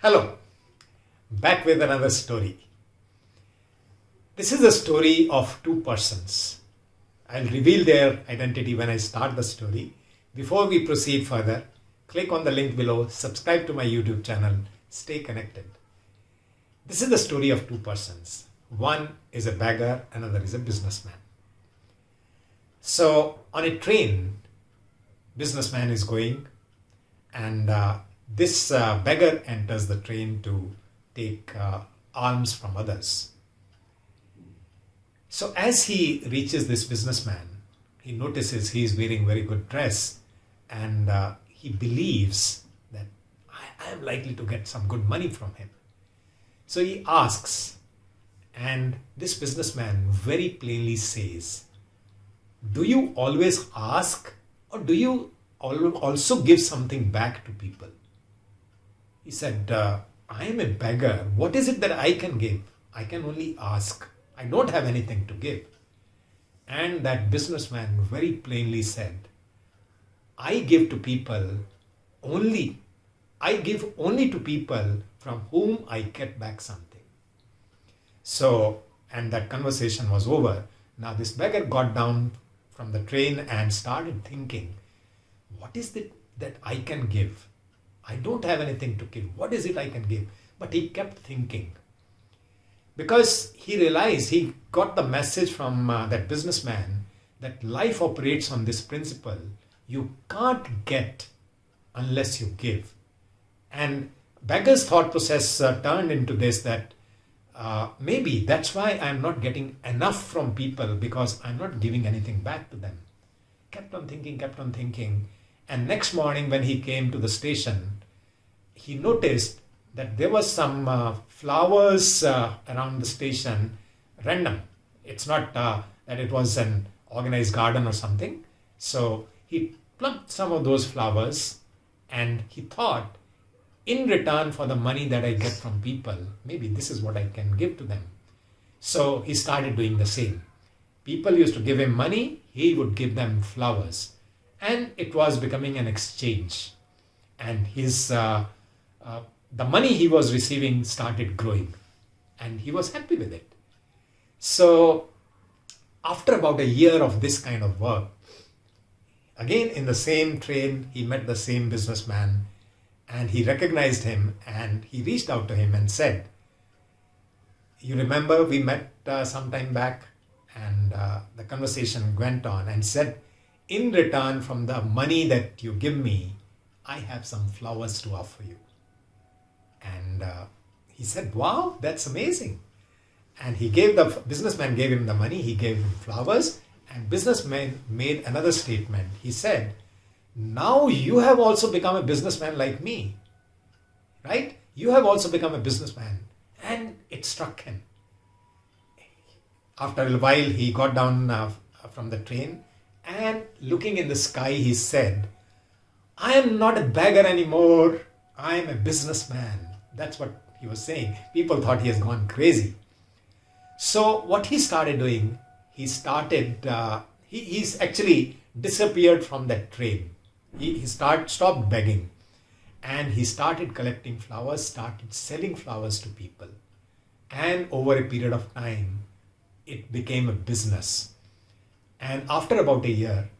Hello, back with another story. This is the story of two persons. I'll reveal their identity when I start the story. Before we proceed further, click on the link below, subscribe to my YouTube channel, stay connected. This is the story of two persons. One is a beggar, another is a businessman. So on a train, businessman is going and this beggar enters the train to take alms from others. So as he reaches this businessman, he notices he is wearing very good dress and he believes that I am likely to get some good money from him. So he asks, and this businessman very plainly says, "Do you always ask, or do you also give something back to people?" He said, "I am a beggar. What is it that I can give? I can only ask. I don't have anything to give." And that businessman very plainly said, I give only to people from whom I get back something." So, and that conversation was over. Now this beggar got down from the train and started thinking, what is it that I can give? I don't have anything to give. What is it I can give? But he kept thinking. Because he realized, he got the message from that businessman that life operates on this principle. You can't get unless you give. And beggar's thought process turned into this, that maybe that's why I'm not getting enough from people, because I'm not giving anything back to them. Kept on thinking. And next morning when he came to the station, he noticed that there was some flowers around the station, random. It's not that it was an organized garden or something. So he plucked some of those flowers and he thought, in return for the money that I get from people, maybe this is what I can give to them. So he started doing the same. People used to give him money, he would give them flowers. And it was becoming an exchange. And his the money he was receiving started growing. And he was happy with it. So after about a year of this kind of work, again in the same train, he met the same businessman. And he recognized him and he reached out to him and said, "You remember we met some time back?" And the conversation went on and said, "In return from the money that you give me, I have some flowers to offer you." And he said, "Wow, that's amazing." And businessman gave him the money, he gave him flowers, and businessman made another statement. He said, "Now you have also become a businessman like me, right? You have also become a businessman." And it struck him. After a while, he got down from the train and looking in the sky, he said, "I am not a beggar anymore. I am a businessman." That's what he was saying. People thought he has gone crazy. So what he started doing, he's actually disappeared from that train. He stopped begging and he started collecting flowers, started selling flowers to people. And over a period of time, it became a business. And after about a year,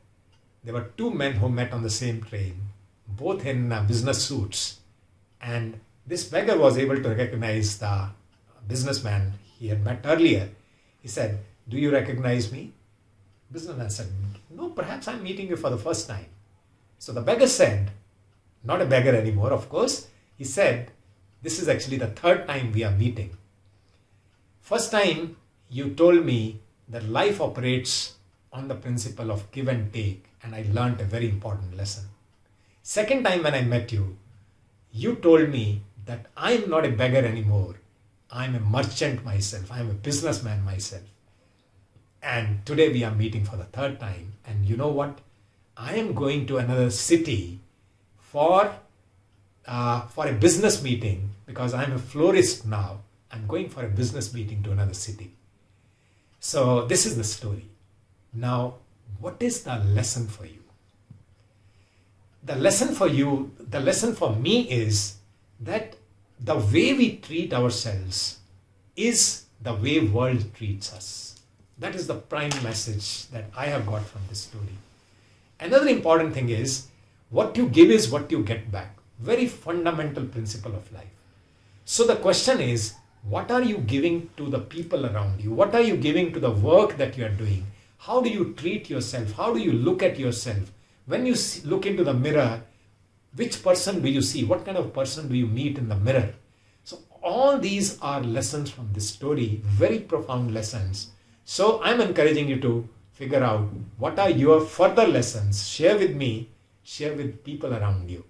there were two men who met on the same train, both in business suits. And this beggar was able to recognize the businessman he had met earlier. He said, "Do you recognize me?" Businessman said, "No, perhaps I'm meeting you for the first time." So the beggar said, not a beggar anymore, of course. He said, "This is actually the third time we are meeting. First time you told me that life operates on the principle of give and take, and I learned a very important lesson. Second time when I met you, you told me that I'm not a beggar anymore. I'm a merchant myself. I'm a businessman myself. And today we are meeting for the third time. And you know what? I am going to another city for a business meeting, because I'm a florist now. I'm going for a business meeting to another city." So this is the story. Now, what is the lesson for you? The lesson for me is that the way we treat ourselves is the way world treats us. That is the prime message that I have got from this story. Another important thing is, what you give is what you get back. Very fundamental principle of life. So the question is, what are you giving to the people around you? What are you giving to the work that you are doing? How do you treat yourself? How do you look at yourself? When you look into the mirror, which person do you see? What kind of person do you meet in the mirror? So all these are lessons from this story, very profound lessons. So I'm encouraging you to figure out what are your further lessons. Share with me, share with people around you.